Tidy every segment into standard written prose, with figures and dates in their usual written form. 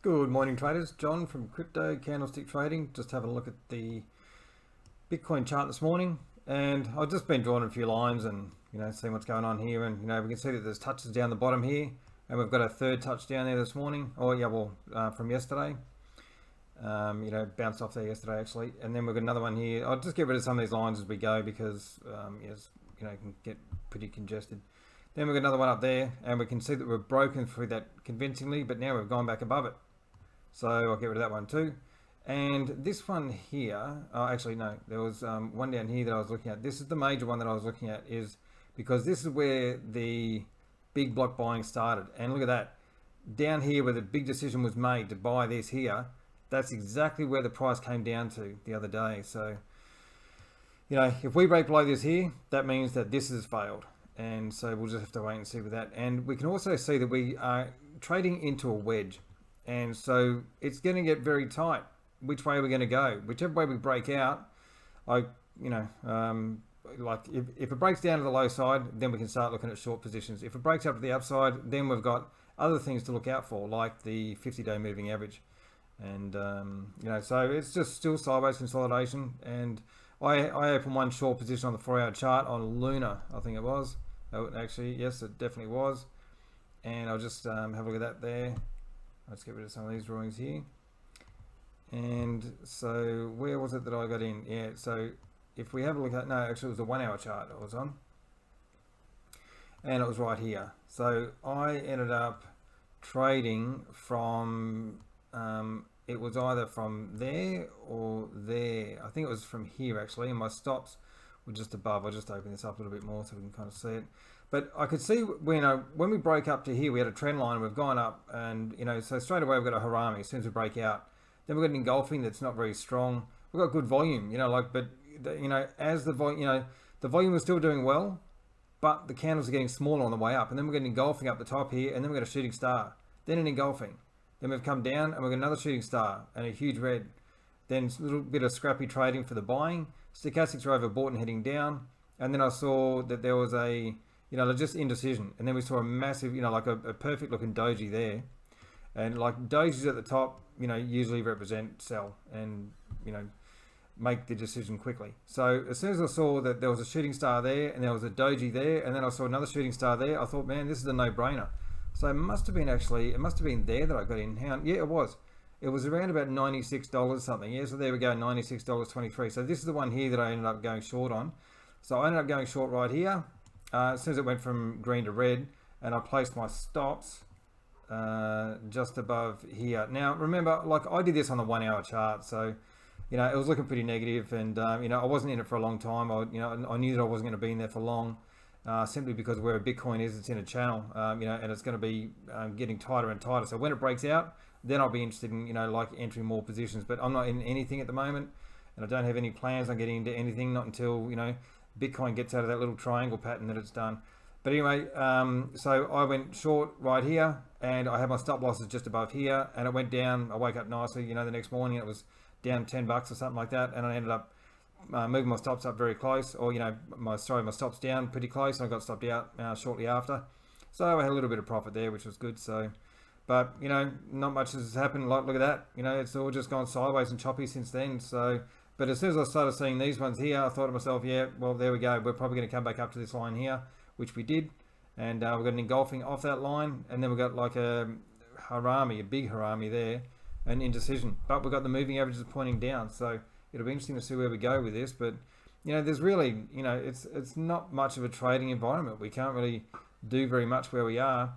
Good morning, traders. John from Crypto Candlestick Trading. Just having a look at the Bitcoin chart this morning, and I've just been drawing a few lines and seeing what's going on here. And we can see that there's touches down the bottom here, and we've got a third touch down there this morning. From yesterday. Bounced off there yesterday actually, and then we've got another one here. I'll just get rid of some of these lines as we go because it can get pretty congested. Then we've got another one up there, and we can see that we've broken through that convincingly, but now we've gone back above it. So I'll get rid of that one too. And this one here, actually no, there was one down here that I was looking at. This is the major one that I was looking at, is because this is where the big block buying started. And look at that. Down here where the big decision was made to buy this here, that's exactly where the price came down to the other day. So, if we break below this here, that means that this has failed. And so we'll just have to wait and see with that. And we can also see that we are trading into a wedge. And so it's going to get very tight. Which way are we going to go? Whichever way we break out, if it breaks down to the low side, then we can start looking at short positions. If it breaks up to the upside, then we've got other things to look out for, like the 50-day moving average. And, so it's just still sideways consolidation. And I opened one short position on the 4-hour chart on Luna, I think it was. Oh, actually, yes, it definitely was. And I'll just have a look at that there. Let's get rid of some of these drawings here. And so where was it that I got in? Yeah, so if we have a look at, no, actually it was a 1-hour chart I was on. And it was right here. So I ended up trading from, it was either from there or there. I think it was from here actually, and my stops were just above. I'll just open this up a little bit more so we can kind of see it. But I could see when we broke up to here, we had a trend line, and we've gone up, and so straight away we've got a harami as soon as we break out. Then we've got an engulfing that's not very strong. We've got good volume, as the volume, the volume was still doing well, but the candles are getting smaller on the way up, and then we've got an engulfing up the top here, and then we've got a shooting star, then an engulfing, then we've come down, and we've got another shooting star and a huge red. Then a little bit of scrappy trading for the buying. Stochastics are overbought and heading down, and then I saw that there was a just indecision, and then we saw a massive, like a perfect looking doji there, and like dojis at the top, usually represent sell and make the decision quickly. So as soon as I saw that there was a shooting star there and there was a doji there, and then I saw another shooting star there, I thought, man, this is a no-brainer. So it must have been there that I got in. Yeah, it was. It was around about $96 something. Yeah, so there we go, $96.23. So this is the one here that I ended up going short on. So I ended up going short right here. As soon as it went from green to red, and I placed my stops just above here. Now remember, like I did this on the 1-hour chart, so it was looking pretty negative, and I wasn't in it for a long time. I knew that I wasn't going to be in there for long, simply because where Bitcoin is, it's in a channel, and it's going to be getting tighter and tighter. So when it breaks out, then I'll be interested in entering more positions. But I'm not in anything at the moment, and I don't have any plans on getting into anything, not until Bitcoin gets out of that little triangle pattern that it's done. But anyway, so I went short right here, and I had my stop losses just above here, and it went down. I woke up nicely, the next morning it was down $10 or something like that, and I ended up moving my stops up very close, or my stops down pretty close, and I got stopped out shortly after. So I had a little bit of profit there, which was good. So, but not much has happened. Like, look at that, it's all just gone sideways and choppy since then. So. But as soon as I started seeing these ones here, I thought to myself, yeah, well, there we go. We're probably going to come back up to this line here, which we did. And we've got an engulfing off that line. And then we've got like a harami, a big harami there, an indecision. But we've got the moving averages pointing down. So it'll be interesting to see where we go with this. But, there's really, it's not much of a trading environment. We can't really do very much where we are.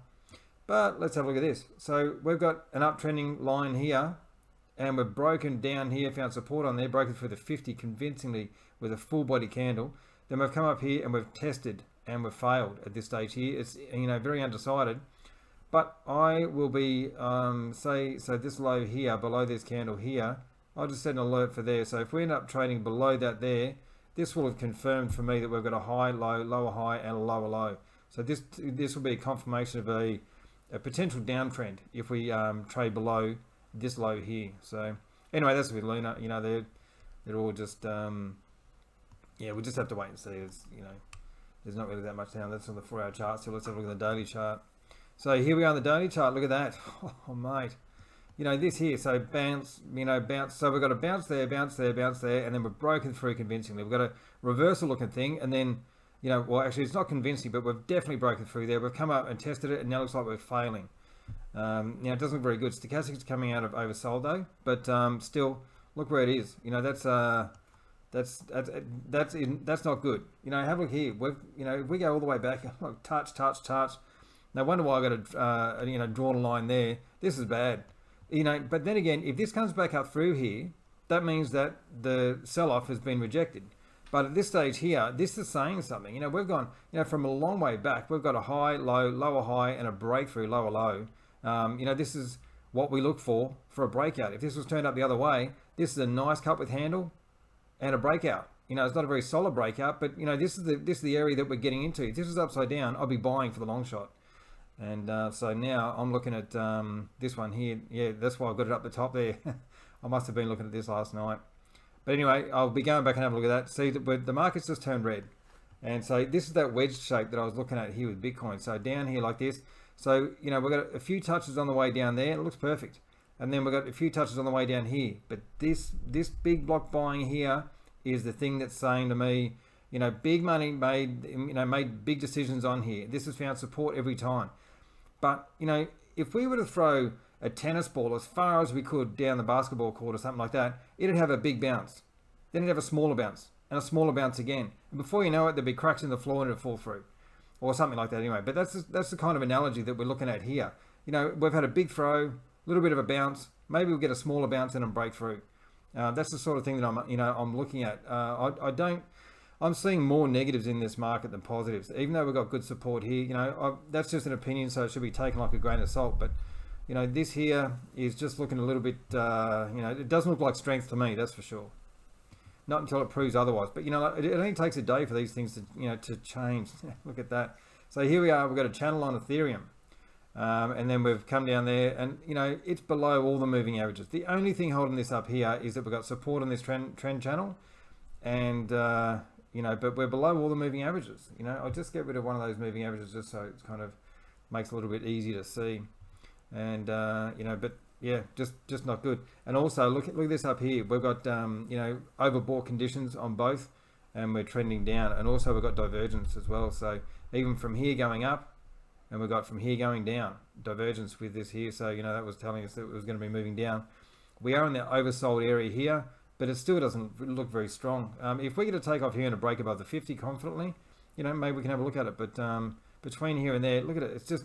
But let's have a look at this. So we've got an uptrending line here. And we've broken down here, found support on there, broken through the 50 convincingly with a full body candle. Then we've come up here and we've tested and we've failed at this stage here. It's very undecided. But I will be, so this low here, below this candle here, I'll just set an alert for there. So if we end up trading below that there, this will have confirmed for me that we've got a high, low, lower high, and a lower low. So this will be a confirmation of a potential downtrend if we trade below this low here. So anyway, that's with Luna. They're all just we'll just have to wait and see. There's not really that much down. That's on the 4-hour chart. So let's have a look at the daily chart. So here we are on the daily chart. Look at that. Oh mate, you know, this here, so bounce, you know, bounce. So we've got a bounce there, bounce there, bounce there, and then we've broken through convincingly. We've got a reversal looking thing, and then, you know, well, actually it's not convincing, but we've definitely broken through there. We've come up and tested it, and now it looks like we're failing. You know, it doesn't look very good. Stochastic's coming out of oversold though, but still, look where it is. You know, that's not good. You know, have a look here. You know, if we go all the way back, look, touch. No wonder why I got a you know, drawn a line there. This is bad. You know, but then again, if this comes back up through here, that means that the sell-off has been rejected. But at this stage here, this is saying something. You know, we've gone, you know, from a long way back. We've got a high, low, lower high, and a breakthrough, lower low. You know, this is what we look for a breakout. If this was turned up the other way, this is a nice cup with handle and a breakout. You know, it's not a very solid breakout, but you know, this is the area that we're getting into. If this is upside down, I'll be buying for the long shot. And so now I'm looking at this one here. Yeah, that's why I've got it up the top there. I must have been looking at this last night. But anyway, I'll be going back and have a look at that. See, the market's just turned red. And so this is that wedge shape that I was looking at here with Bitcoin. So down here like this. So, you know, we've got a few touches on the way down there. It looks perfect. And then we've got a few touches on the way down here. But this big block buying here is the thing that's saying to me, you know, big money made big decisions on here. This has found support every time. But, you know, if we were to throw a tennis ball as far as we could down the basketball court or something like that, it'd have a big bounce. Then it'd have a smaller bounce and a smaller bounce again. And before you know it, there'd be cracks in the floor and it'd fall through or something like that anyway. But that's the kind of analogy that we're looking at here. You know, we've had a big throw, a little bit of a bounce. Maybe we'll get a smaller bounce and then break through. That's the sort of thing that I'm looking at. I'm seeing more negatives in this market than positives, even though we've got good support here. You know, that's just an opinion, so it should be taken like a grain of salt. But, you know, this here is just looking a little bit, you know, it doesn't look like strength to me, that's for sure. Not until it proves otherwise. But, you know, it only takes a day for these things to, you know, to change. Look at that. So here we are, we've got a channel on Ethereum. And then we've come down there and, you know, it's below all the moving averages. The only thing holding this up here is that we've got support on this trend channel. And, you know, but we're below all the moving averages. You know, I'll just get rid of one of those moving averages just so it kind of makes it a little bit easier to see. And, you know, but yeah, just not good. And also look at this up here. We've got, you know, overbought conditions on both and we're trending down. And also we've got divergence as well. So even from here going up and we've got from here going down, divergence with this here. So, you know, that was telling us that it was going to be moving down. We are in the oversold area here, but it still doesn't look very strong. If we get a take off here and a break above the 50 confidently, you know, maybe we can have a look at it. But between here and there, look at it. It's just,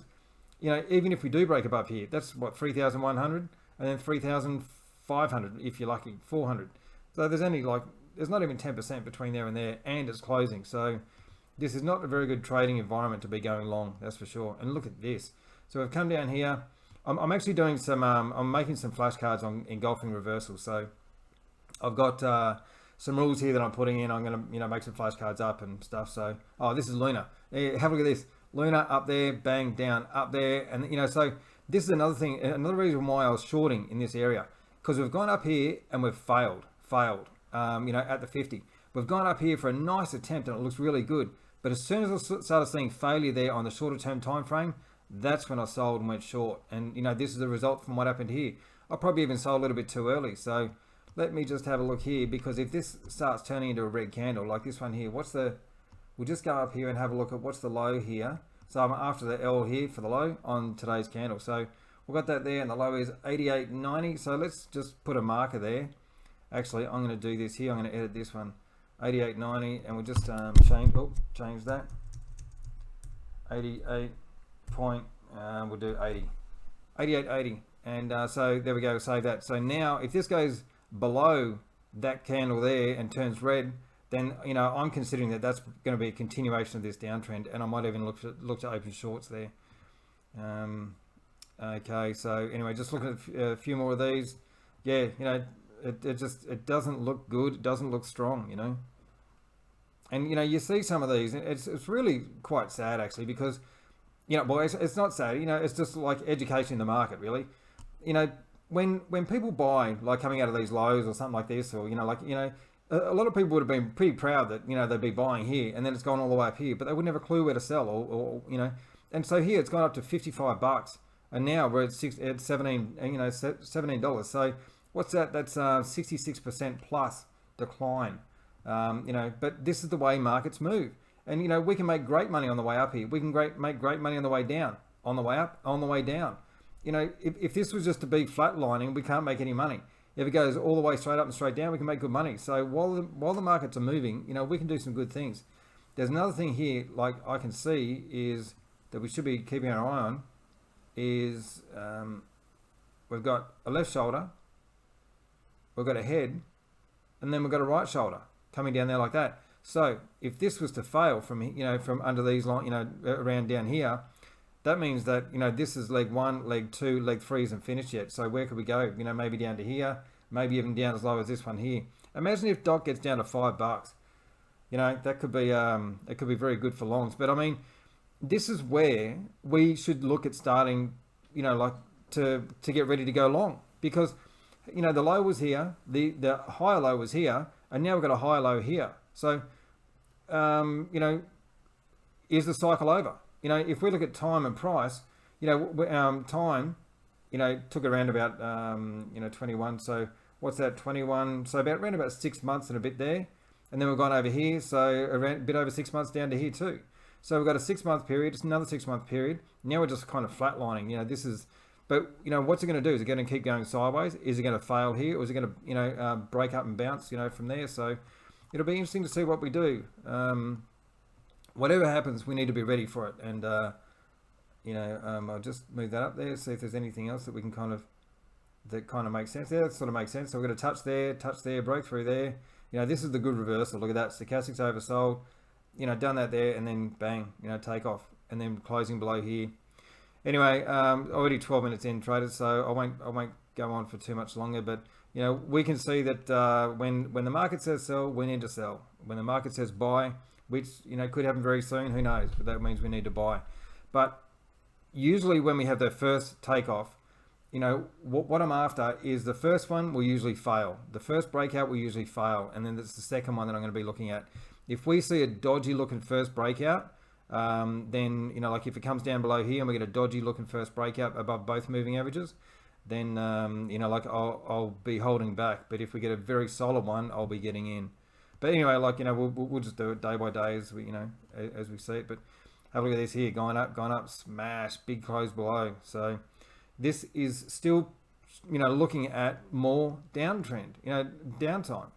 you know, even if we do break above here, that's what, 3,100 and then 3,500 if you're lucky, 400. So there's only like, there's not even 10% between there and it's closing. So this is not a very good trading environment to be going long, that's for sure. And look at this. So we've come down here. I'm actually doing some, I'm making some flashcards on engulfing reversals. So I've got some rules here that I'm putting in. I'm going to, you know, make some flashcards up and stuff. So, oh, this is Luna. Have a look at this. Luna up there, bang, down, up there. And, you know, so this is another thing, another reason why I was shorting in this area. Because we've gone up here and we've failed, you know, at the 50. We've gone up here for a nice attempt and it looks really good. But as soon as I started seeing failure there on the shorter term time frame, that's when I sold and went short. And, you know, this is the result from what happened here. I probably even sold a little bit too early. So let me just have a look here, because if this starts turning into a red candle like this one here, we'll just go up here and have a look at what's the low here. So I'm after the L here for the low on today's candle. So we've got that there and the low is 88.90. So let's just put a marker there. Actually, I'm going to do this here. I'm going to edit this one, 88.90, and we'll just change that. 88 point, we'll do 80. 88.80. And so there we go, save that. So now if this goes below that candle there and turns red, then, you know, I'm considering that that's going to be a continuation of this downtrend, and I might even look to open shorts there. Okay, so anyway, just looking at a few more of these. Yeah, you know, it doesn't look good. It doesn't look strong, you know. And, you know, you see some of these, it's really quite sad actually, because, you know, well, it's not sad, you know, it's just like education in the market, really. You know, when people buy, like coming out of these lows or something like this, or, you know, like, you know, a lot of people would have been pretty proud that, you know, they'd be buying here and then it's gone all the way up here, but they wouldn't have a clue where to sell or you know. And so here it's gone up to 55 bucks and now we're at 17, $17. So what's that? That's 66% plus decline. But this is the way markets move, and we can make great money on the way up here. We can make great money on the way down, on the way up, on the way down. If this was just a big flatlining, we can't make any money. If it goes all the way straight up and straight down, we can make good money. So while the markets are moving, we can do some good things. There's another thing here, like I can see, is that we should be keeping our eye on, is we've got a left shoulder, we've got a head, and then we've got a right shoulder coming down there like that. So if this was to fail from from under these around down here, that means that this is leg 1, leg 2, leg 3 isn't finished yet. So where could we go? Maybe down to here, maybe even down as low as this one here. Imagine if DOT gets down to $5. That could be it could be very good for longs. But I mean, this is where we should look at starting, like to get ready to go long, because the low was here, the higher low was here, and now we've got a higher low here. So is the cycle over? If we look at time and price, time, took around about 21. So what's that? 21. So around about 6 months and a bit there, and then we've gone over here. So around a bit over 6 months down to here too. So we've got a 6 month period. It's another 6 month period. Now we're just kind of flatlining. This is. But what's it going to do? Is it going to keep going sideways? Is it going to fail here, or is it going to break up and bounce from there? So it'll be interesting to see what we do. Whatever happens, we need to be ready for it. And I'll just move that up there, see if there's anything else that we can kind of makes sense. Yeah, that sort of makes sense. So we're going to touch there, break through there. This is the good reversal. Look at that. Stochastics oversold. Done that there, and then bang. Take off, and then closing below here. Anyway, already 12 minutes in, traders, so I won't go on for too much longer. But we can see that when the market says sell, we need to sell. When the market says buy, which could happen very soon, who knows? But that means we need to buy. But usually when we have the first takeoff, what I'm after is the first one will usually fail. The first breakout will usually fail, and then it's the second one that I'm going to be looking at. If we see a dodgy looking first breakout, then like if it comes down below here and we get a dodgy looking first breakout above both moving averages, then like I'll be holding back. But if we get a very solid one, I'll be getting in. But anyway, like we'll just do it day by day as we as we see it. But have a look at this here, going up, smash, big close below. So this is still looking at more downtrend, downtime.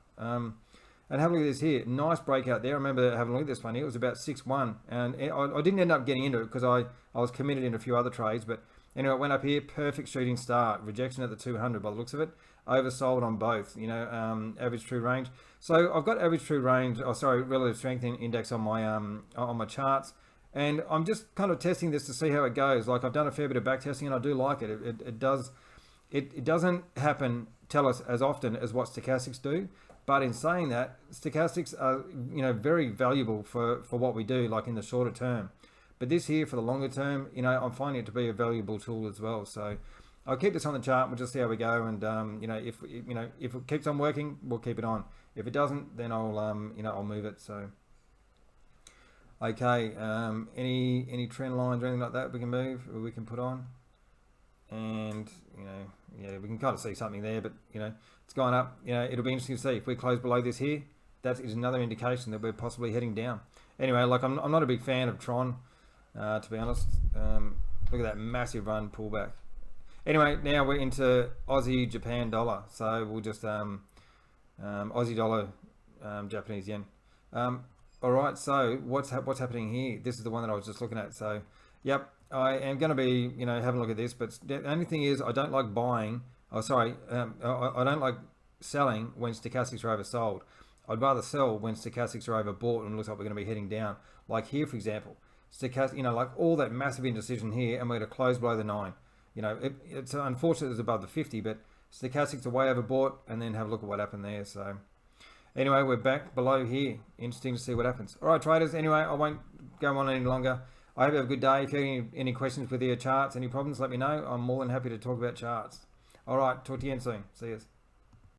And have a look at this here. Nice breakout there. I remember having a look at this one here. It was about 6-1. And I didn't end up getting into it because I was committed in a few other trades. But anyway, it went up here. Perfect shooting start. Rejection at the 200 by the looks of it. Oversold on both. Average true range. So I've got average true range. Relative strength index on my charts. And I'm just kind of testing this to see how it goes. Like I've done a fair bit of back testing and I do like it. It doesn't tell us as often as what stochastics do. But in saying that, stochastics are, very valuable for what we do, like in the shorter term. But this here for the longer term, I'm finding it to be a valuable tool as well. So I'll keep this on the chart. We'll just see how we go. And if it keeps on working, we'll keep it on. If it doesn't, then I'll move it. So okay, any trend lines or anything like that we can move or we can put on. And we can kind of see something there, but it's gone up. It'll be interesting to see if we close below this here. That is another indication that we're possibly heading down. Anyway, like I'm not a big fan of Tron, to be honest. Look at that massive run pullback. Anyway, now we're into Aussie Japan dollar. So we'll just Aussie dollar, Japanese yen. All right. So what's happening here? This is the one that I was just looking at. So yep. I am going to be, having a look at this, but the only thing is I don't like buying. I don't like selling when stochastics are oversold. I'd rather sell when stochastics are overbought and it looks like we're going to be heading down. Like here, for example, stochastic, like all that massive indecision here, and we're going to close below the 9. It's unfortunate it's above the 50, but stochastics are way overbought, and then have a look at what happened there. So anyway, we're back below here. Interesting to see what happens. All right, traders. Anyway, I won't go on any longer. I hope you have a good day. If you have any questions with your charts, any problems, let me know. I'm more than happy to talk about charts. All right, talk to you again soon. See you.